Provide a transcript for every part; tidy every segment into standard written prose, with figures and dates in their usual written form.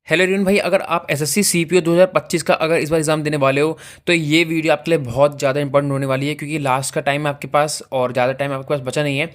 Hello everyone भाई, अगर आप एसएससी सीपीओ 2025 का अगर इस बार एग्ज़ाम देने वाले हो तो ये वीडियो आपके लिए बहुत ज़्यादा इंपॉर्टेंट होने वाली है, क्योंकि लास्ट का टाइम है आपके पास और ज़्यादा टाइम आपके पास बचा नहीं है।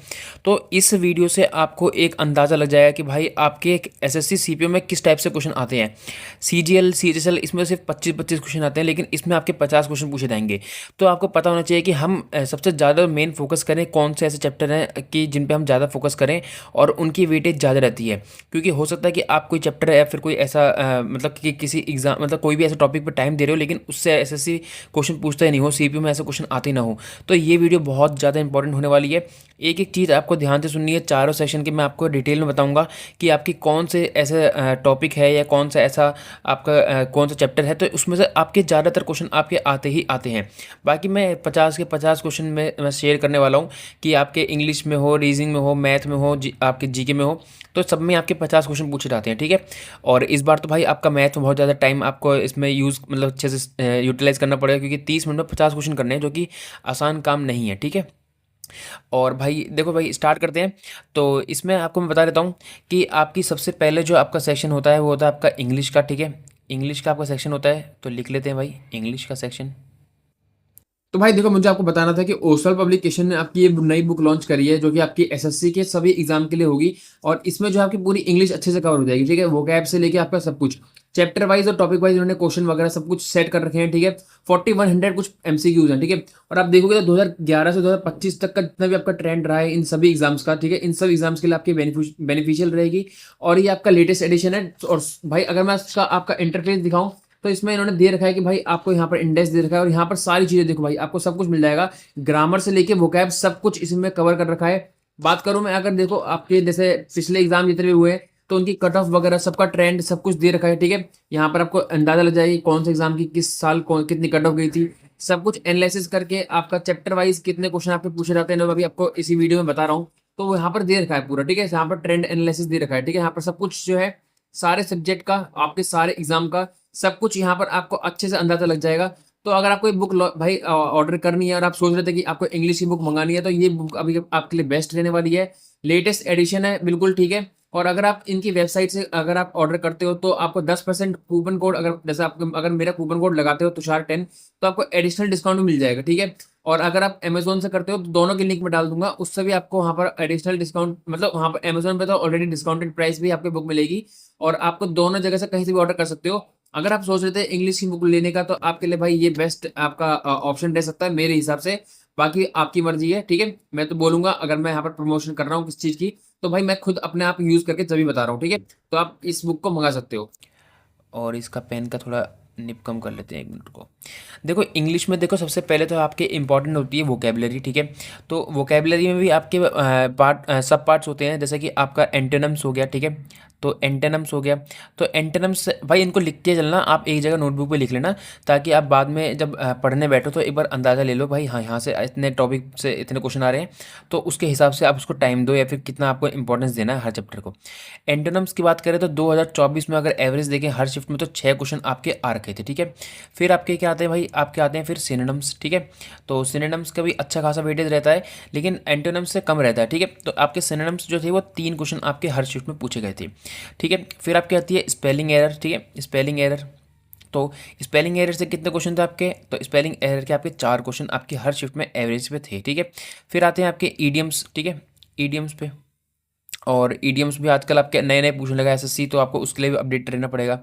तो इस वीडियो से आपको एक अंदाज़ा लग जाएगा कि भाई आपके एक एसएससी सीपीओ में किस टाइप से क्वेश्चन आते हैं। सीजीएल सीएचएसएल इसमें सिर्फ 25-25 क्वेश्चन आते हैं, लेकिन इसमें आपके 50 क्वेश्चन पूछे जाएंगे। तो आपको पता होना चाहिए कि हम सबसे ज़्यादा मेन फोकस करें कौन से ऐसे चैप्टर हैं कि जिन पर हम ज़्यादा फोकस करें और उनकी वेटेज ज़्यादा रहती है। क्योंकि हो सकता है कि आप कोई चैप्टर है या फिर कोई ऐसा मतलब कि किसी एग्जाम मतलब कोई भी ऐसे टॉपिक पर टाइम दे रहे हो, लेकिन उससे एसएससी क्वेश्चन पूछता ही नहीं हो, सीपीयू में ऐसे क्वेश्चन आते ही ना हो। तो ये वीडियो बहुत ज़्यादा इंपॉर्टेंट होने वाली है। एक एक चीज़ आपको ध्यान से सुननी है, चारों सेशन के मैं आपको डिटेल में बताऊंगा कि आपकी कौन से ऐसे टॉपिक है या कौन सा ऐसा आपका कौन सा चैप्टर है, तो उसमें से आपके ज़्यादातर क्वेश्चन आपके आते ही आते हैं। बाकी मैं 50 के 50 क्वेश्चन में मैं शेयर करने वाला हूँ कि आपके इंग्लिश में हो, रीजनिंग में हो, मैथ में हो, आपके जीके में हो, तो सब में आपके 50 क्वेश्चन पूछे जाते हैं। ठीक है। और इस बार तो भाई आपका मैथ में बहुत ज़्यादा टाइम आपको इसमें यूज़ मतलब अच्छे से यूटिलाइज़ करना पड़ेगा, क्योंकि 30 मिनट में 50 क्वेश्चन करने हैं, जो कि आसान काम नहीं है। ठीक है। और भाई देखो भाई, स्टार्ट करते हैं। तो इसमें आपको मैं बता देता हूँ कि आपकी सबसे पहले जो आपका सेक्शन होता है वो होता है आपका इंग्लिश का। ठीक है। इंग्लिश का आपका सेक्शन होता है, तो लिख लेते हैं भाई इंग्लिश का सेक्शन। तो भाई देखो, मुझे आपको बताना था कि ओसवाल पब्लिकेशन ने आपकी ये नई बुक लॉन्च करी है जो कि आपकी एसएससी के सभी एग्जाम के लिए होगी। और इसमें जो आपकी पूरी इंग्लिश अच्छे से कवर हो जाएगी। ठीक है, वोकैब से लेके आपका सब कुछ चैप्टर वाइज और टॉपिक वाइज उन्होंने क्वेश्चन वगैरह सब कुछ सेट कर रखे हैं। ठीक है, 4100 कुछ एमसीक्यूज हैं। ठीक है, और आप देखोगे तो 2011 से 2025 तक का जितना भी आपका ट्रेंड रहा है इन सभी एग्जाम्स का, ठीक है, इन सब एग्जाम्स के लिए आपकी बेनिफिशियल रहेगी। और ये आपका लेटेस्ट एडिशन है। और भाई अगर मैं इसका आपका इंटरफेस दिखाऊं तो इसमें इन्होंने दे रखा है कि भाई आपको यहाँ पर इंडेक्स दे रखा है और यहाँ पर सारी चीजें देखो भाई, आपको सब कुछ मिल जाएगा। ग्रामर से लेके वोकैब सब कुछ इसमें कवर कर रखा है। बात करूं मैं, अगर देखो आपके जैसे पिछले एग्जाम जितने भी हुए तो उनकी कट ऑफ वगैरह सबका ट्रेंड सब कुछ दे रखा है। ठीक है, यहाँ पर आपको अंदाजा लग जाएगी कौन से एग्जाम की किस साल कितनी कट ऑफ गई थी। सब कुछ एनालिसिस करके आपका चैप्टर वाइज कितने क्वेश्चन आपके पूछे जाते हैं, मैं अभी आपको इसी वीडियो में बता रहा हूँ। तो वो यहाँ पर दे रखा है पूरा। ठीक है, यहाँ पर ट्रेंड एनालिसिस दे रखा है। ठीक है, यहाँ पर सब कुछ जो है सारे सब्जेक्ट का, आपके सारे एग्जाम का सब कुछ यहाँ पर आपको अच्छे से अंदाजा लग जाएगा। तो अगर आपको बुक भाई ऑर्डर करनी है और आप सोच रहे थे कि आपको इंग्लिश की बुक मंगानी है, तो ये बुक अभी आपके लिए बेस्ट रहने वाली है। लेटेस्ट एडिशन है बिल्कुल। ठीक है, और अगर आप इनकी वेबसाइट से अगर आप ऑर्डर करते हो तो आपको 10% कूपन कोड, अगर जैसे आप अगर मेरा कूपन कोड लगाते हो तुषार 10, तो आपको एडिशनल डिस्काउंट भी मिल जाएगा। ठीक है, और अगर आप अमेजोन से करते हो तो दोनों की लिंक में डाल दूंगा, उससे भी आपको वहाँ पर एडिशनल डिस्काउंट, मतलब वहाँ पर अमेजोन पे तो ऑलरेडी डिस्काउंटेड प्राइस भी आपकी बुक मिलेगी और आपको दोनों जगह से कहीं से भी ऑर्डर कर सकते हो। अगर आप सोच रहे थे इंग्लिश की बुक लेने का तो आपके लिए भाई ये बेस्ट आपका ऑप्शन रह सकता है मेरे हिसाब से। बाकी आपकी मर्जी है। ठीक है, मैं तो बोलूंगा अगर मैं यहाँ पर प्रमोशन कर रहा हूँ किस चीज़ की, तो भाई मैं खुद अपने आप यूज़ करके तभी बता रहा हूँ। ठीक है, तो आप इस बुक को मंगा सकते हो। और इसका पेन का थोड़ा निप कम कर लेते हैं, 1 मिनट को। देखो इंग्लिश में देखो, सबसे पहले तो आपके इंपॉर्टेंट होती है वोकेबलरी। ठीक है, तो वोकेबलरी में भी आपके सब पार्ट्स होते हैं, जैसे कि आपका एंटोनिम्स हो गया। ठीक है, तो एंटोनिम्स हो गया। तो एंटोनिम्स भाई इनको लिखते चलना, आप एक जगह नोटबुक पे लिख लेना, ताकि आप बाद में जब पढ़ने बैठो तो एक बार अंदाज़ा ले लो भाई, हाँ यहाँ से इतने टॉपिक से इतने क्वेश्चन आ रहे हैं, तो उसके हिसाब से आप उसको टाइम दो या फिर कितना आपको इंपॉर्टेंस देना है हर चैप्टर को। एंटोनिम्स की बात करें तो 2024 में अगर एवरेज देखें हर शिफ्ट में तो 6 क्वेश्चन आपके आ रखे थे। ठीक है, फिर आपके क्या आते हैं भाई, आपके आते हैं फिर सिनोनिम्स। ठीक है, तो सिनोनिम्स का भी अच्छा खासा वेटेज रहता है, लेकिन एंटोनिम्स से कम रहता है। ठीक है, तो आपके सिनोनिम्स जो थे वो 3 क्वेश्चन आपके हर शिफ्ट में पूछे गए थे। ठीक है, फिर आपकी आती है स्पेलिंग एरर। ठीक है, स्पेलिंग एरर, तो स्पेलिंग एरर से कितने क्वेश्चन थे आपके, तो स्पेलिंग एरर के आपके 4 क्वेश्चन आपके हर शिफ्ट में एवरेज पे थे। ठीक है, फिर आते हैं आपके ईडियम्स। ठीक है, ईडियम्स पे, और ईडियम्स भी आजकल आपके नए नए पूछने लगा एसएससी, तो आपको उसके लिए भी अपडेट रहना पड़ेगा।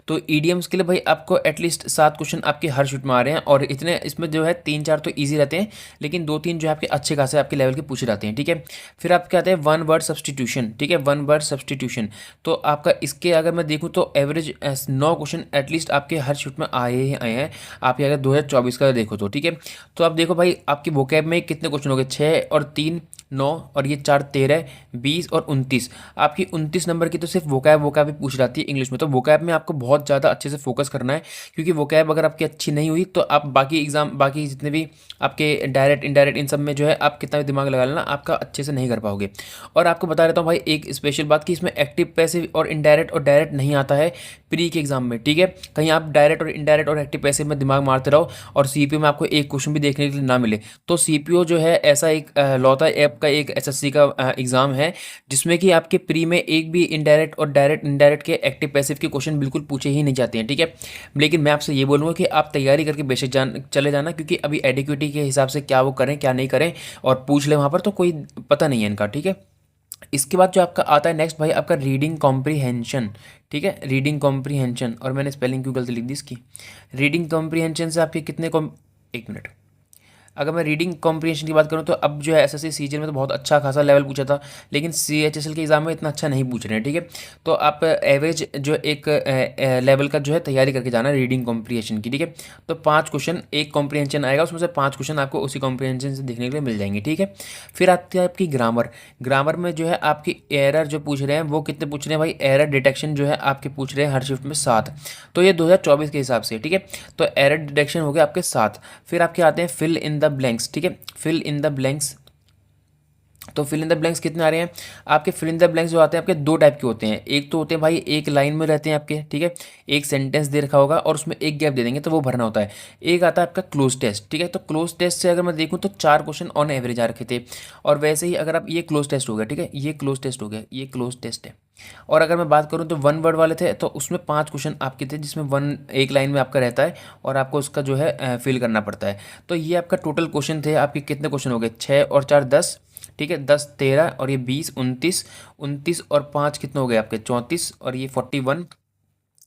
तो ईडियम्स के लिए भाई आपको एटलीस्ट 7 क्वेश्चन आपके हर शिफ्ट में आ रहे हैं, और इतने इसमें जो है 3-4 तो इजी रहते हैं, लेकिन 2-3 जो है आपके अच्छे खासे आपके लेवल के पूछे जाते हैं। ठीक है, फिर आपके आते हैं 1 वर्ड सब्सटीट्यूशन। ठीक है, 1 वर्ड सब्सटीट्यूशन, तो आपका इसके अगर मैं देखूँ तो एवरेज 9 क्वेश्चन एटलीस्ट आपके हर शिफ्ट में आए ही आए हैं, आप अगर 2024 का देखो तो। ठीक है, तो आप देखो भाई आपकी वोकैब में कितने क्वेश्चन हो गए, 6 और 3 9, और ये 4 13, 20 और 29, आपकी 29 नंबर की तो सिर्फ वोकैब ही पूछ जाती है इंग्लिश में। तो वोकैब में आपको बहुत ज़्यादा अच्छे से फोकस करना है, क्योंकि वोकैब अगर आपकी अच्छी नहीं हुई तो आप बाकी एग्जाम, बाकी जितने भी आपके डायरेक्ट इनडायरेक्ट इन सब में जो है आप कितना भी दिमाग लगा लेना, आपका अच्छे से नहीं कर पाओगे। और आपको बता देता हूँ भाई एक स्पेशल बात, कि इसमें एक्टिव पैसिव और डायरेक्ट नहीं आता है प्री के एग्जाम में। ठीक है, कहीं आप डायरेक्ट और इनडायरेक्ट और एक्टिव पैसिव में दिमाग मारते रहो और सीपीयू में आपको एक क्वेश्चन भी देखने के लिए ना मिले, तो सीपीयू जो है ऐसा एक लौता आपका एक एसएससी का एग्ज़ाम है जिसमें कि आपके प्री में एक भी इनडायरेक्ट और डायरेक्ट इनडायरेक्ट के एक्टिव पैसिव के क्वेश्चन बिल्कुल पूछे ही नहीं जाते हैं, ठीक है। लेकिन मैं आपसे ये बोलूँगा कि आप तैयारी करके बेशक चले जाना, क्योंकि अभी एडिक्विटी के हिसाब से क्या वो करें क्या नहीं करें और पूछ लें वहाँ पर, तो कोई पता नहीं है इनका, ठीक है। इसके बाद जो आपका आता है नेक्स्ट भाई आपका रीडिंग कॉम्प्रीहेंशन, ठीक है, रीडिंग कॉम्प्रीहेंशन। और मैंने स्पेलिंग क्यों गलती लिख दी इसकी। रीडिंग कॉम्प्रीहेंशन से आपके कितने कॉम एक मिनट, अगर मैं रीडिंग कॉम्प्रीहेंशन की बात करूँ तो अब जो है एसएससी सीजन में तो बहुत अच्छा खासा लेवल पूछा था, लेकिन सीएचएसएल के एग्जाम में इतना अच्छा नहीं पूछ रहे हैं, ठीक है। तो आप एवरेज जो एक लेवल का जो है तैयारी करके जाना रीडिंग कॉम्प्रीहेंशन की, ठीक है। तो 5 क्वेश्चन एक कॉम्प्रीहेंशन आएगा, उसमें से 5 क्वेश्चन आपको उसी कॉम्प्रीहेंशन से देखने के लिए मिल जाएंगे, ठीक है। फिर आती है आपकी ग्रामर। ग्रामर में जो है आपकी एरर जो पूछ रहे हैं वो कितने पूछ रहे हैं भाई, एरर डिटेक्शन जो है आपके पूछ रहे हैं हर शिफ्ट में 7। तो ये 2024 के हिसाब से, ठीक है। तो एरर डिटेक्शन हो गया आपके 7। फिर आपके आते हैं फिल इन द ब्लैंक्स, ठीक है, फिल इन द ब्लैंक्स। तो फिल इन द ब्लैंक्स कितने आ रहे हैं आपके, फिल इन द ब्लैंक्स जो आते हैं आपके 2 टाइप के होते हैं। एक तो होते हैं भाई एक लाइन में रहते हैं आपके, ठीक है, एक सेंटेंस दे रखा होगा और उसमें एक गैप दे देंगे तो वो भरना होता है। एक आता है आपका क्लोज टेस्ट, ठीक है। तो क्लोज टेस्ट से अगर मैं देखूँ तो 4 क्वेश्चन ऑन एवरेज आ रखे थे। और वैसे ही अगर आप, ये क्लोज टेस्ट हो गया, ठीक है, ये क्लोज टेस्ट हो गया, ये क्लोज टेस्ट है। और अगर मैं बात करूँ तो 1 वर्ड वाले थे तो उसमें 5 क्वेश्चन आपके थे, जिसमें एक लाइन में आपका रहता है और आपको उसका जो है फिल करना पड़ता है। तो ये आपका टोटल क्वेश्चन थे आपके, कितने क्वेश्चन हो गए, 6 और 4 10, ठीक है, 10 13 और ये 20 29, 29 और 5 कितने हो गए आपके 34 और ये 41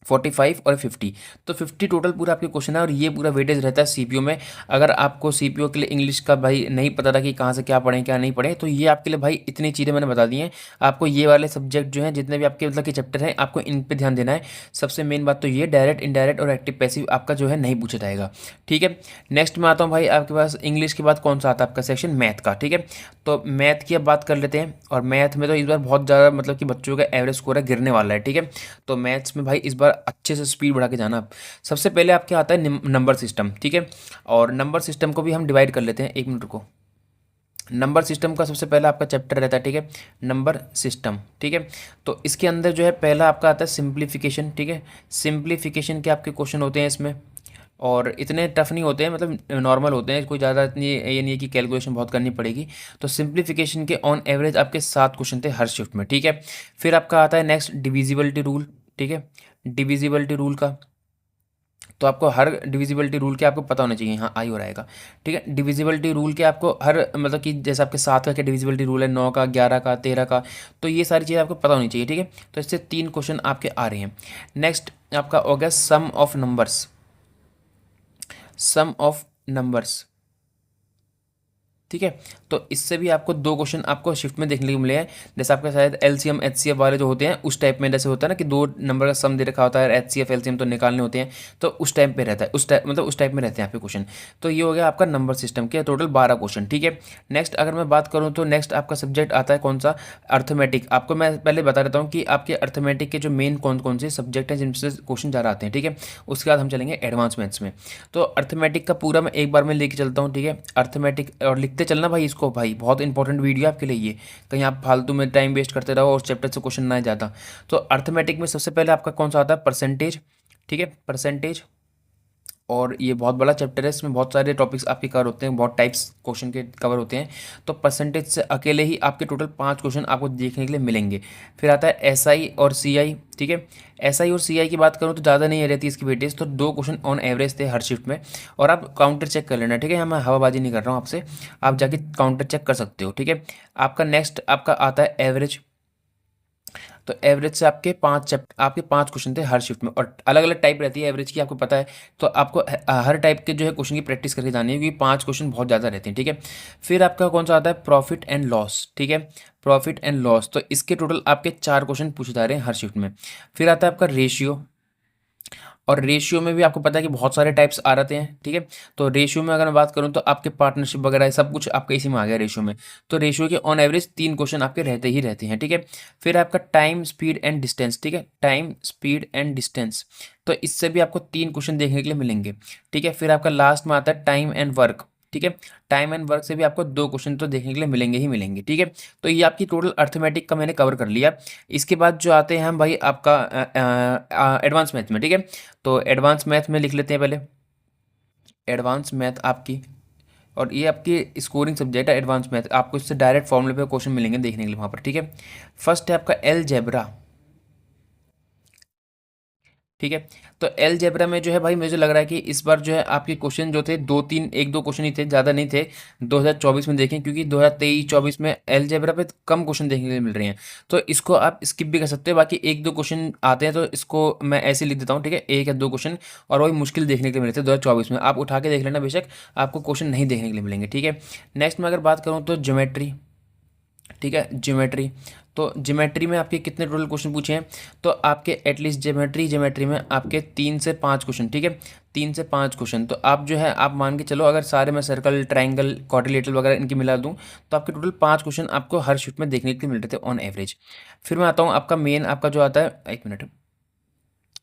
45 और 50। तो 50 टोटल पूरा आपके क्वेश्चन है और ये पूरा वेटेज रहता है सीपीओ में। अगर आपको सीपीओ के लिए इंग्लिश का भाई नहीं पता था कि कहाँ से क्या पढ़ें क्या नहीं पढ़ें, तो ये आपके लिए भाई इतनी चीज़ें मैंने बता दी हैं। आपको ये वाले सब्जेक्ट जो हैं जितने भी आपके मतलब के चैप्टर हैं आपको इन पे ध्यान देना है। सबसे मेन बात तो ये डायरेक्ट इनडायरेक्ट और एक्टिव पैसिव आपका जो है नहीं पूछा जाएगा, ठीक है। नेक्स्ट में आता हूँ भाई आपके पास इंग्लिश के बाद कौन सा आता है आपका सेक्शन, मैथ का, ठीक है। तो मैथ की अब बात कर लेते हैं। और मैथ में तो इस बार बहुत ज़्यादा मतलब कि बच्चों का एवरेज स्कोर है गिरने वाला है, ठीक है। तो मैथ्स में भाई इस बार अच्छे से स्पीड बढ़ा के जाना आप। सबसे पहले आपके आता है नंबर सिस्टम, ठीक है। और नंबर सिस्टम को भी हम डिवाइड कर लेते हैं, एक मिनट को। नंबर सिस्टम का सबसे पहला आपका चैप्टर रहता है, ठीक है, नंबर सिस्टम, ठीक है। तो इसके अंदर जो है पहला आपका आता है सिंप्लीफिकेशन, ठीक है। सिंप्लीफिकेशन के आपके क्वेश्चन होते हैं इसमें, और इतने टफ नहीं होते हैं, मतलब नॉर्मल होते हैं, कोई ज़्यादा इतनी ये नहीं है कि कैलकुलेशन बहुत करनी पड़ेगी। तो सिंप्लीफिकेशन के ऑन एवरेज आपके 7 क्वेश्चन थे हर शिफ्ट में, ठीक है। फिर आपका आता है नेक्स्ट डिविजिबिलिटी रूल, ठीक है, डिविजिबिलिटी रूल का। तो आपको हर डिविजिबिलिटी रूल के आपको पता होना चाहिए, हाँ आई हो रहेगा, ठीक है। डिविजिबिलिटी रूल के आपको हर मतलब कि जैसे आपके 7 का क्या डिविजिबिलिटी रूल है, 9 का, 11 का, 13 का, तो ये सारी चीज़ें आपको पता होनी चाहिए, ठीक है। तो इससे 3 क्वेश्चन आपके आ रहे हैं। नेक्स्ट आपका हो गया sum of numbers, sum of numbers, ठीक है। तो इससे भी आपको 2 क्वेश्चन आपको शिफ्ट में देखने को मिले हैं। जैसे आपके शायद एलसीएम एचसीएफ वाले जो होते हैं उस टाइप में, जैसे होता है ना कि 2 नंबर का सम दे रखा होता है, एचसीएफ एलसीएम तो निकालने होते हैं, तो उस टाइप पे रहता है, उस टाइप मतलब उस टाइप में रहते हैं आपके क्वेश्चन। तो ये हो गया आपका नंबर सिस्टम के टोटल 12 क्वेश्चन, ठीक है। नेक्स्ट अगर मैं बात करूँ तो नेक्स्ट आपका सब्जेक्ट आता है कौन सा, अर्थमेटिक। आपको मैं पहले बता देता हूँ कि आपके अर्थमेटिक के जो मेन कौन कौन से सब्जेक्ट हैं जिनसे क्वेश्चन ज़्यादा आते हैं, ठीक है। उसके बाद हम चलेंगे एडवांस मैथ्स में। तो अर्थमेटिक का पूरा मैं एक बार में लेके चलता हूँ, ठीक है, अर्थमेटिक। और लिखते चलना भाई इसको, भाई बहुत इंपॉर्टेंट वीडियो है आपके लिए ये, कहीं आप फालतू में टाइम वेस्ट करते रहो और चैप्टर से क्वेश्चन ना आ जाता। तो अर्थमेटिक में सबसे पहले आपका कौन सा आता है, परसेंटेज, ठीक है, परसेंटेज। और ये बहुत बड़ा चैप्टर है, इसमें बहुत सारे टॉपिक्स आपके कवर होते हैं, बहुत टाइप्स क्वेश्चन के कवर होते हैं। तो परसेंटेज से अकेले ही आपके टोटल 5 क्वेश्चन आपको देखने के लिए मिलेंगे। फिर आता है एसआई और सीआई, ठीक है। एसआई और सीआई की बात करूँ तो ज़्यादा नहीं रहती इसकी वेटेज, तो 2 क्वेश्चन ऑन एवरेज थे हर शिफ्ट में। और आप काउंटर चेक कर लेना, ठीक है, यहाँ मैं हवाबाजी नहीं कर रहा हूँ आपसे, आप जाके काउंटर चेक कर सकते हो, ठीक है। आपका नेक्स्ट आपका आता है एवरेज। तो एवरेज से आपके 5 चैप्टर, आपके 5 क्वेश्चन थे हर शिफ्ट में, और अलग अलग टाइप रहती है एवरेज की, आपको पता है। तो आपको हर टाइप के जो है क्वेश्चन की प्रैक्टिस करके जानी है, क्योंकि 5 क्वेश्चन बहुत ज़्यादा रहते हैं, ठीक है। फिर आपका कौन सा आता है, प्रॉफिट एंड लॉस, ठीक है, प्रॉफिट एंड लॉस। तो इसके टोटल आपके 4 क्वेश्चन पूछे जा रहे हैं हर शिफ्ट में। फिर आता है आपका रेशियो। और रेशियो में भी आपको पता है कि बहुत सारे टाइप्स आ रहे हैं, ठीक है। तो रेशियो में अगर मैं बात करूं तो आपके पार्टनरशिप वगैरह सब कुछ आपका इसी में आ गया रेशियो में। तो रेशियो के ऑन एवरेज 3 क्वेश्चन आपके रहते ही रहते हैं, ठीक है। फिर आपका टाइम स्पीड एंड डिस्टेंस, ठीक है, टाइम स्पीड एंड डिस्टेंस। तो इससे भी आपको 3 क्वेश्चन देखने के लिए मिलेंगे, ठीक है। फिर आपका लास्ट में आता है टाइम एंड वर्क, ठीक है। टाइम एंड वर्क से भी आपको 2 क्वेश्चन तो देखने के लिए मिलेंगे ही मिलेंगे, ठीक है। तो ये आपकी टोटल अर्थमेटिक का मैंने कवर कर लिया। इसके बाद जो आते हैं हम भाई आपका एडवांस मैथ में, ठीक है। तो एडवांस मैथ में लिख लेते हैं पहले, एडवांस मैथ आपकी। और ये आपकी स्कोरिंग सब्जेक्ट है एडवांस मैथ, आपको इससे डायरेक्ट फॉर्मूले पे क्वेश्चन मिलेंगे देखने के लिए वहाँ पर, ठीक है। फर्स्ट है आपका एलजेब्रा, ठीक है। तो एलजेब्रा में जो है भाई मुझे लग रहा है कि इस बार जो है आपके क्वेश्चन जो थे दो तीन, एक दो क्वेश्चन ही थे, ज़्यादा नहीं थे 2024 में देखें, क्योंकि 2023-24 में एलजेब्रा पे कम क्वेश्चन देखने के लिए मिल रहे हैं। तो इसको आप स्किप भी कर सकते हो, बाकी एक दो क्वेश्चन आते हैं तो इसको मैं ऐसे लिख देता हूँ, ठीक है, एक या दो क्वेश्चन, और वही मुश्किल देखने के लिए मिले थे 2024 में। आप उठा के देख लेना, बेशक आपको क्वेश्चन नहीं देखने के लिए मिलेंगे, ठीक है। नेक्स्ट में अगर बात करूँ तो ज्योमेट्री, ठीक है, ज्योमेट्री। तो ज्योमेट्री में आपके कितने टोटल क्वेश्चन पूछे हैं, तो आपके एटलीस्ट ज्योमेट्री में आपके 3 से 5 क्वेश्चन, ठीक है, 3 से 5 क्वेश्चन। तो आप जो है आप मान के चलो, अगर सारे मैं सर्कल, ट्राइंगल, क्वाड्रिलेटरल वगैरह इनकी मिला दूं, तो आपके टोटल 5 क्वेश्चन आपको हर शिफ्ट में देखने के लिए मिल रहे थे ऑन एवरेज। फिर मैं आता हूँ आपका मेन, आपका जो आता है, एक मिनट,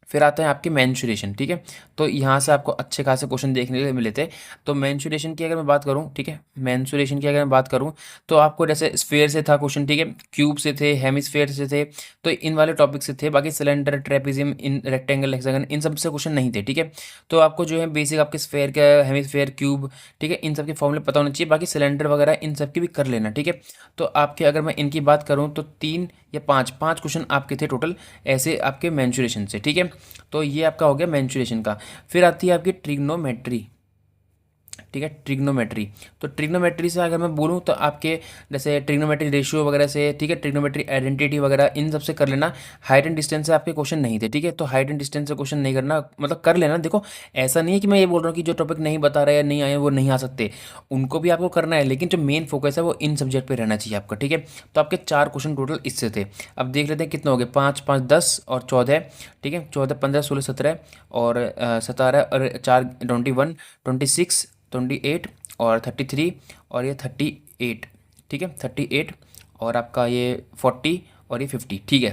फिर आता है आपकी मेंसुरेशन, ठीक है। तो यहाँ से आपको अच्छे खासे क्वेश्चन देखने के लिए मिले थे। तो मेंसुरेशन की अगर मैं बात करूँ, ठीक है, मेंसुरेशन की अगर मैं बात करूँ, तो आपको जैसे स्फेयर से था क्वेश्चन, ठीक है, क्यूब से थे, हेमिस्फेयर से थे, तो इन वाले टॉपिक से थे। बाकी सिलेंडर, ट्रेपेजियम, इन रेक्टेंगल, हेक्सागन, इन सब से क्वेश्चन नहीं थे, ठीक है। तो आपको जो है बेसिक आपके स्फेयर का, हेमिस्फेयर, क्यूब, ठीक है, इन सब के फॉर्मूले पता होना चाहिए। बाकी सिलेंडर वगैरह इन सब की भी कर लेना, ठीक है। तो आपके अगर मैं इनकी बात करूँ तो 3 या 5 क्वेश्चन आपके थे टोटल ऐसे आपके मेंसुरेशन से, ठीक है। तो ये आपका हो गया मेंसुरेशन का। फिर आती है आपकी ट्रिग्नोमेट्री, ठीक है, ट्रिग्नोमेट्री। तो ट्रिग्नोमेट्री से अगर मैं बोलूँ तो आपके जैसे ट्रिग्नोमेट्री रेशियो वगैरह से, ठीक है, ट्रिग्नोमेट्री आइडेंटिटी वगैरह इन सब से कर लेना। हाइट एंड डिस्टेंस से आपके क्वेश्चन नहीं थे, ठीक है। तो हाइट एंड डिस्टेंस से क्वेश्चन नहीं करना, मतलब कर लेना। देखो ऐसा नहीं है कि मैं ये बोल रहा हूँ कि जो टॉपिक नहीं बता रहे या नहीं आए वो नहीं आ सकते, उनको भी आपको करना है, लेकिन जो मेन फोकस है वो इन सब्जेक्ट पर रहना चाहिए आपका, ठीक है। तो आपके 4 क्वेश्चन टोटल इससे थे। अब देख लेते हैं कितने हो गए, 5 5 10 और 14, ठीक है, 14 15 16 17 और 17 और 4 21 26 28 और 33 और ये 38, ठीक है, 38 और आपका ये 40 और ये 50, ठीक है।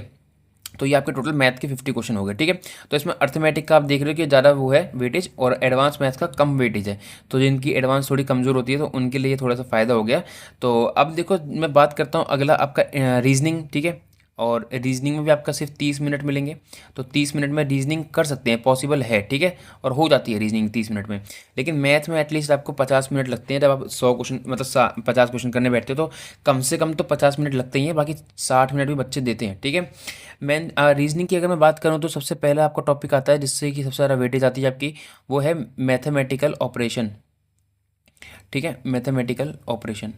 तो ये आपके टोटल मैथ के 50 क्वेश्चन हो गए, ठीक है। तो इसमें अर्थमेटिक का आप देख रहे हो कि ज़्यादा वो है वेटेज, और एडवांस मैथ्स का कम वेटेज है। तो जिनकी एडवांस थोड़ी कमज़ोर होती है तो उनके लिए थोड़ा सा फ़ायदा हो गया। तो अब देखो मैं बात करता हूँ अगला आपका रीजनिंग, ठीक है। और रीजनिंग में भी आपका सिर्फ 30 मिनट मिलेंगे। तो 30 मिनट में रीजनिंग कर सकते हैं, पॉसिबल है, ठीक है, और हो जाती है रीजनिंग 30 मिनट में। लेकिन मैथ में एटलीस्ट आपको 50 मिनट लगते हैं, जब आप 100 क्वेश्चन मतलब 50 क्वेश्चन करने बैठते हो तो कम से कम तो 50 मिनट लगते ही हैं, बाकी 60 मिनट भी बच्चे देते हैं, ठीक है। मैं रीजनिंग की अगर मैं बात करूँ तो सबसे पहला आपका टॉपिक आता है जिससे कि सबसे ज़्यादा वेटेज आती है आपकी, वो है मैथमेटिकल ऑपरेशन, ठीक है, मैथमेटिकल ऑपरेशन।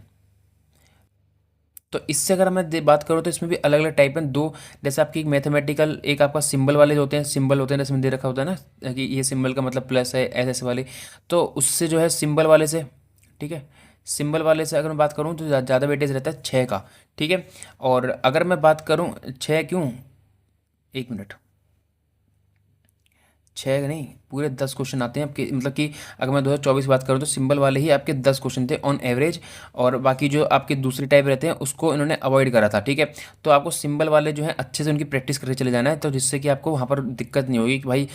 तो इससे अगर मैं बात करूँ तो इसमें भी अलग अलग टाइप हैं दो। जैसे आपकी एक मैथमेटिकल, एक आपका सिंबल वाले जो होते हैं, सिंबल होते हैं जैसे में दे रखा होता है ना कि ये सिंबल का मतलब प्लस है, ऐसे ऐसे वाले। तो उससे जो है सिंबल वाले से, ठीक है, सिंबल वाले से अगर मैं बात करूँ तो ज़्यादा वेटेज रहता है 6 का, ठीक है। और अगर मैं बात करूँ 6 क्यों, एक मिनट, 6 नहीं, पूरे 10 क्वेश्चन आते हैं आपके, मतलब कि अगर मैं 2024 बात करूँ तो सिंबल वाले ही आपके 10 क्वेश्चन थे ऑन एवरेज। और बाकी जो आपके दूसरी टाइप रहते हैं उसको इन्होंने अवॉइड करा था, ठीक है। तो आपको सिंबल वाले जो है अच्छे से उनकी प्रैक्टिस करके चले जाना है, तो जिससे कि आपको वहाँ पर दिक्कत नहीं होगी कि भाई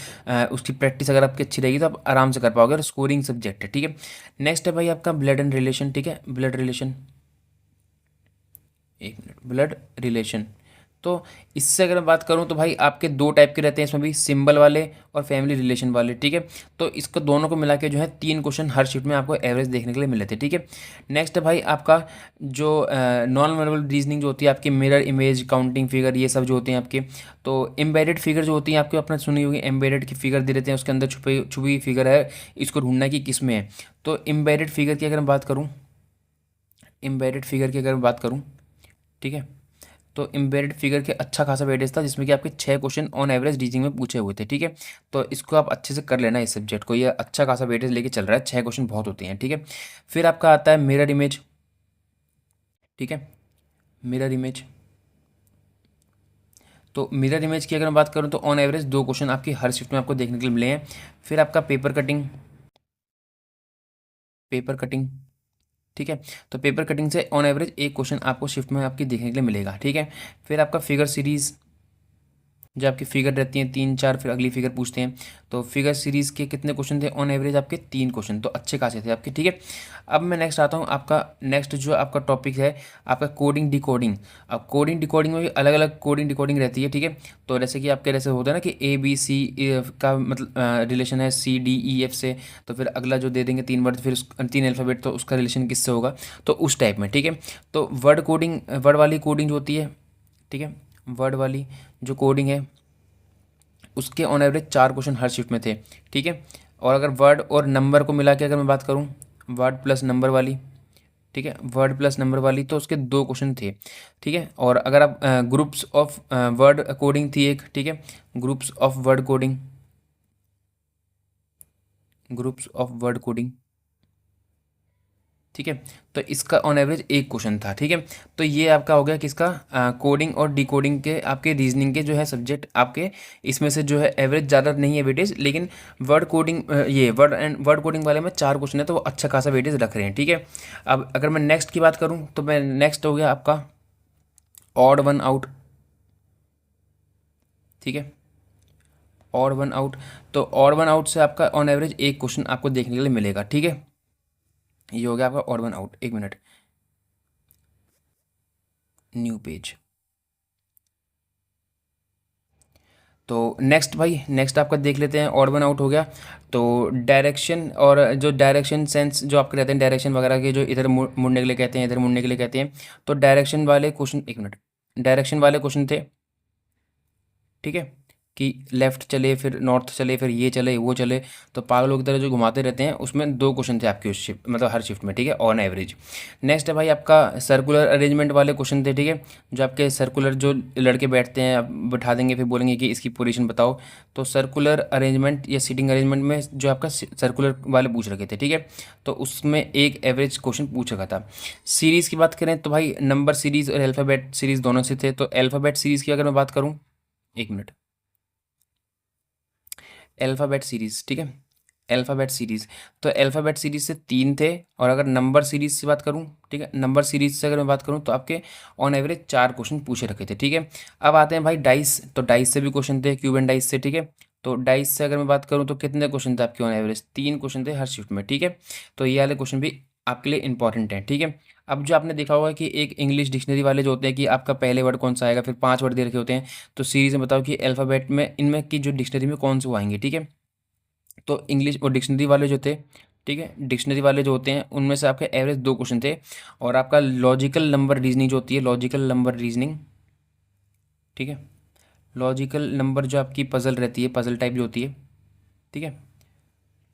उसकी प्रैक्टिस अगर आपकी अच्छी रहेगी तो आप आराम से कर पाओगे, और स्कोरिंग सब्जेक्ट है, ठीक है। नेक्स्ट है भाई आपका ब्लड एंड रिलेशन, ठीक है, ब्लड रिलेशन, एक मिनट, ब्लड रिलेशन। तो इससे अगर मैं बात करूं तो भाई आपके दो टाइप के रहते हैं इसमें भी, सिंबल वाले और फैमिली रिलेशन वाले, ठीक है। तो इसको दोनों को मिला के जो है 3 क्वेश्चन हर शिफ्ट में आपको एवरेज देखने के लिए मिले थे, ठीक है। नेक्स्ट है भाई आपका जो नॉन वर्बल रीजनिंग जो होती है आपकी, मिरर इमेज, काउंटिंग फिगर, ये सब जो होते हैं आपके। तो एम्बेडेड फिगर जो होती हैं आपके, अपने सुनी होगी, एम्बेडेड की फिगर दे देते हैं, उसके अंदर छुपी छुपी फिगर है, इसको ढूंढना है कि किस में है। तो एम्बेडेड फिगर की अगर मैं बात करूँ, एम्बेडेड फिगर की अगर मैं बात करूँ, ठीक है, तो एम्बेडेड फिगर के अच्छा खासा वेटेज था जिसमें कि आपके 6 क्वेश्चन ऑन एवरेज रीजनिंग में पूछे हुए थे, ठीक है। तो इसको आप अच्छे से कर लेना, इस सब्जेक्ट को, ये अच्छा खासा वेटेज लेके चल रहा है, 6 क्वेश्चन बहुत होते हैं, ठीक है। फिर आपका आता है मिरर इमेज, ठीक है, मिरर इमेज। तो मिरर इमेज की अगर मैं बात करूँ तो ऑन एवरेज 2 क्वेश्चन आपकी हर शिफ्ट में आपको देखने के लिए मिले हैं। फिर आपका पेपर कटिंग, पेपर कटिंग, ठीक है। तो पेपर कटिंग से ऑन एवरेज 1 क्वेश्चन आपको शिफ्ट में आपकी देखने के लिए मिलेगा, ठीक है। फिर आपका फिगर सीरीज, जो आपकी फिगर रहती हैं 3 4, फिर अगली फिगर पूछते हैं। तो फिगर सीरीज़ के कितने क्वेश्चन थे ऑन एवरेज आपके? 3 क्वेश्चन, तो अच्छे खासे थे आपके, ठीक है। अब मैं नेक्स्ट आता हूँ, आपका नेक्स्ट जो आपका टॉपिक है आपका कोडिंग डिकोडिंग। अब कोडिंग डिकोडिंग में भी अलग अलग कोडिंग डिकोडिंग रहती है, ठीक है। तो जैसे कि आपके जैसे होता है ना कि ABC का मतलब रिलेशन है CDEF से, तो फिर अगला जो दे देंगे 3 वर्ड, फिर 3 अल्फ़ाबेट, तो उसका रिलेशन किससे होगा, तो उस टाइप में, ठीक है। तो वर्ड कोडिंग, वर्ड वाली कोडिंग जो होती है, ठीक है, वर्ड वाली जो कोडिंग है उसके on average 4 question her shift में थे, ठीक है। और अगर वर्ड और नंबर को मिला के अगर मैं बात करूँ, वर्ड प्लस नंबर वाली, ठीक है, वर्ड प्लस नंबर वाली, तो उसके 2 क्वेश्चन थे, ठीक है। और अगर आप ग्रुप्स ऑफ वर्ड कोडिंग थी एक, ठीक है, groups of word coding, groups of word coding, ठीक है। तो इसका ऑन एवरेज 1 क्वेश्चन था, ठीक है। तो ये आपका हो गया किसका, कोडिंग और डिकोडिंग के आपके रीजनिंग के जो है सब्जेक्ट आपके, इसमें से जो है एवरेज ज़्यादा नहीं है वेटेज, लेकिन वर्ड कोडिंग ये वर्ड कोडिंग वाले में 4 क्वेश्चन है, तो वो अच्छा खासा वेटेज रख रहे हैं, ठीक है। अब अगर मैं नेक्स्ट की बात करूँ तो मैं नेक्स्ट हो गया आपका ऑड वन आउट, ठीक है, ऑड वन आउट। तो ऑड वन आउट से आपका ऑन एवरेज 1 क्वेश्चन आपको देखने के लिए मिलेगा, ठीक है। ये हो गया आपका odd one out. 1 minute, new page. तो नेक्स्ट भाई, नेक्स्ट आपका देख लेते हैं, ऑड वन आउट हो गया। तो डायरेक्शन, और जो डायरेक्शन सेंस जो आपके रहते हैं, डायरेक्शन वगैरह के जो इधर मुड़ने के लिए कहते हैं, इधर मुड़ने के लिए कहते हैं, तो डायरेक्शन वाले क्वेश्चन, 1 मिनट, डायरेक्शन वाले क्वेश्चन थे, ठीक है, कि लेफ़्ट चले, फिर नॉर्थ चले, फिर ये चले वो चले, तो पागल लोग की तरह जो घुमाते रहते हैं, उसमें 2 क्वेश्चन थे आपके उस शिफ्ट, मतलब हर शिफ्ट में, ठीक है, ऑन एवरेज। नेक्स्ट है भाई आपका सर्कुलर अरेंजमेंट वाले क्वेश्चन थे, ठीक है, जो आपके सर्कुलर जो लड़के बैठते हैं, आप बैठा देंगे, फिर बोलेंगे कि इसकी पोजीशन बताओ। तो सर्कुलर अरेंजमेंट या सीटिंग अरेंजमेंट में जो आपका सर्कुलर वाले पूछ रखे थे, ठीक है। तो उसमें एक एवरेज क्वेश्चन पूछ रखा था। सीरीज़ की बात करें तो भाई नंबर सीरीज़ और अल्फ़ाबेट सीरीज़ दोनों से थे। तो अल्फ़ाबेट सीरीज़ की अगर मैं बात करूँ, 1 मिनट, अल्फ़ाबेट सीरीज़, ठीक है, अल्फ़ाबेट सीरीज़। तो अल्फ़ाबेट सीरीज़ से 3 थे। और अगर नंबर सीरीज़ से बात करूँ, ठीक है, नंबर सीरीज़ से अगर मैं बात करूँ तो आपके ऑन एवरेज 4 क्वेश्चन पूछे रखे थे, ठीक है। अब आते हैं भाई डाइस, तो डाइस से भी क्वेश्चन थे, क्यूब एंड डाइस से, ठीक है। तो डाइस से अगर मैं बात करूँ तो कितने क्वेश्चन थे आपके ऑन एवरेज? 3 क्वेश्चन थे हर शिफ्ट में, ठीक है। तो ये वाले क्वेश्चन भी आपके लिए इंपॉर्टेंट हैं, ठीक है। अब जो आपने देखा होगा कि एक इंग्लिश डिक्शनरी वाले जो होते हैं कि आपका पहले वर्ड कौन सा आएगा, फिर 5 वर्ड दे रखे होते हैं, तो सीरीज़ में बताओ कि अल्फ़ाबेट में इनमें की जो डिक्शनरी में कौन से वो आएंगे, ठीक है। तो इंग्लिश और डिक्शनरी वाले जो थे, ठीक है, डिक्शनरी वाले जो होते हैं उनमें से आपके एवरेज 2 क्वेश्चन थे। और आपका लॉजिकल नंबर रीजनिंग जो होती है, लॉजिकल नंबर रीजनिंग, ठीक है, लॉजिकल नंबर जो आपकी पजल रहती है, पजल टाइप जो होती है, ठीक है,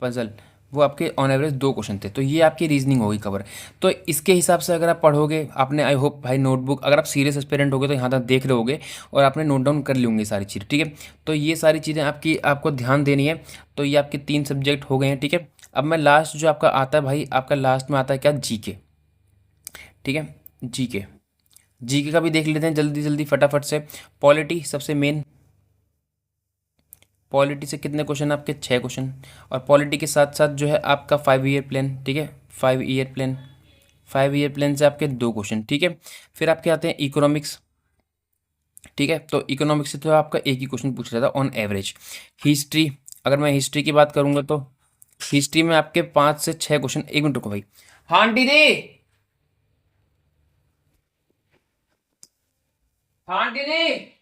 पजल, वो आपके ऑन एवरेज 2 क्वेश्चन थे। तो ये आपकी रीजनिंग होगी कवर। तो इसके हिसाब से अगर आप पढ़ोगे, आपने आई होप भाई नोटबुक, अगर आप सीरियस एस्पिरेंट होगे तो यहाँ तक देख रहे होगे और आपने नोट डाउन कर ली होंगी सारी चीज़ें, ठीक है। तो ये सारी चीज़ें आपकी आपको ध्यान देनी है। तो ये आपके 3 सब्जेक्ट हो गए हैं, ठीक है। अब मैं लास्ट जो आपका आता है भाई, आपका लास्ट में आता है क्या, जीके, ठीक है, जीके। जीके का भी देख लेते हैं जल्दी जल्दी फटाफट से। पॉलिटी सबसे मेन, पॉलिटी से कितने क्वेश्चन? आपके 6 क्वेश्चन। और पॉलिटी के साथ साथ जो है आपका 5 ईयर प्लान, ठीक है, 5 ईयर प्लान, 5 ईयर प्लान से आपके 2 क्वेश्चन, ठीक है। फिर आपके आते हैं इकोनॉमिक्स, ठीक है। तो इकोनॉमिक्स से तो आपका एक ही क्वेश्चन पूछ रहा था ऑन एवरेज। हिस्ट्री, अगर मैं हिस्ट्री की बात करूंगा तो हिस्ट्री में आपके 5 से 6 क्वेश्चन। 1 मिनट रुको भाई, हाँ आंटी दी, हाँ आंटी दी।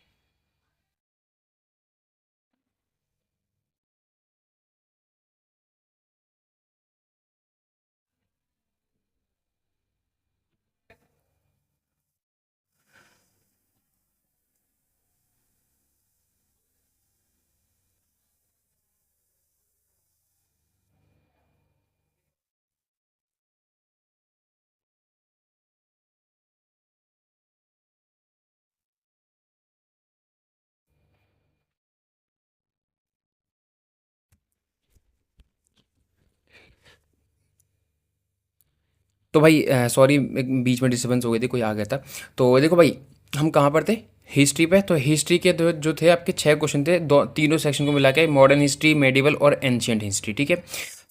तो भाई सॉरी, बीच में डिस्टर्बेंस हो गई थी, कोई आ गया था। तो देखो भाई, हम कहाँ पर थे, हिस्ट्री पे। तो हिस्ट्री के जो थे आपके 6 क्वेश्चन थे, दो तीनों सेक्शन को मिला के, मॉडर्न हिस्ट्री, मेडिवल और एंशियंट हिस्ट्री, ठीक है।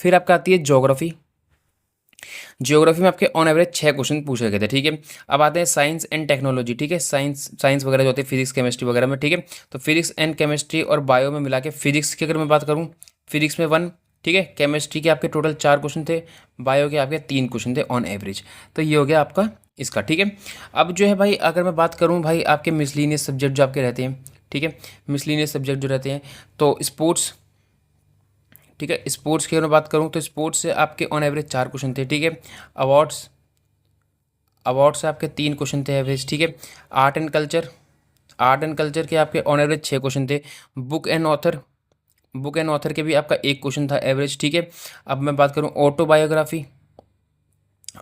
फिर आपका आती है ज्योग्राफी, ज्योग्राफी में आपके ऑन एवरेज 6 क्वेश्चन पूछे गए थे, ठीक है। अब आते हैं साइंस एंड टेक्नोलॉजी, ठीक है। साइंस वगैरह जो होती है, फिजिक्स केमिस्ट्री वगैरह में, ठीक है। तो फिजिक्स एंड केमिस्ट्री और बायो में मिला के, फिजिक्स की अगर मैं बात करूँ, फिजिक्स में 1, ठीक है। केमिस्ट्री के आपके टोटल 4 क्वेश्चन थे, बायो के आपके 3 क्वेश्चन थे ऑन एवरेज। तो ये हो गया आपका इसका, ठीक है। अब जो है भाई, अगर मैं बात करूँ भाई आपके मिसलिनियस सब्जेक्ट जो आपके रहते हैं, ठीक है, मिसलिनियस सब्जेक्ट जो रहते हैं, तो स्पोर्ट्स, ठीक है। स्पोर्ट्स की अगर मैं बात करूँ तो स्पोर्ट्स से आपके ऑन एवरेज 4 क्वेश्चन थे, ठीक है। अवार्ड्स, अवार्ड से आपके 3 क्वेश्चन थे एवरेज, ठीक है। Art and culture, art and culture के आपके ऑन एवरेज 6 क्वेश्चन थे। Book and author, book and author के भी आपका 1 क्वेश्चन था एवरेज, ठीक है। अब मैं बात करूँ ऑटोबायोग्राफी,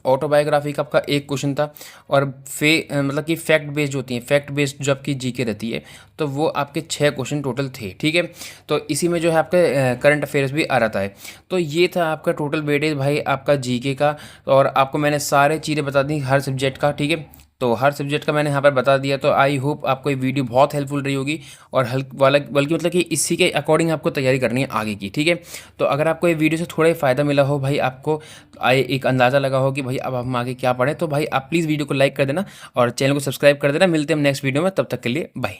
ऑटोबायोग्राफी का आपका 1 क्वेश्चन था। और मतलब कि फैक्ट बेस्ड होती हैं, फैक्ट बेस्ड जो आपकी जीके रहती है, तो वो आपके 6 क्वेश्चन टोटल थे, ठीक है। तो इसी में जो है आपका करंट अफेयर्स भी आ रहा है। तो ये था आपका टोटल वेटेज भाई आपका जीके का। और आपको मैंने सारे चीज़ें बता दी हर सब्जेक्ट का, ठीक है। तो हर सब्जेक्ट का मैंने यहाँ पर बता दिया। तो आई होप आपको ये वीडियो बहुत हेल्पफुल रही होगी, और हल्क वाला बल्कि मतलब कि इसी के अकॉर्डिंग आपको तैयारी करनी है आगे की, ठीक है। तो अगर आपको ये वीडियो से थोड़ा ही फ़ायदा मिला हो भाई, आपको आए एक अंदाज़ा लगा हो कि भाई अब हम आगे क्या पढ़ें, तो भाई आप प्लीज़ वीडियो को लाइक कर देना और चैनल को सब्सक्राइब कर देना। मिलते हैं हम नेक्स्ट वीडियो में, तब तक के लिए बाय।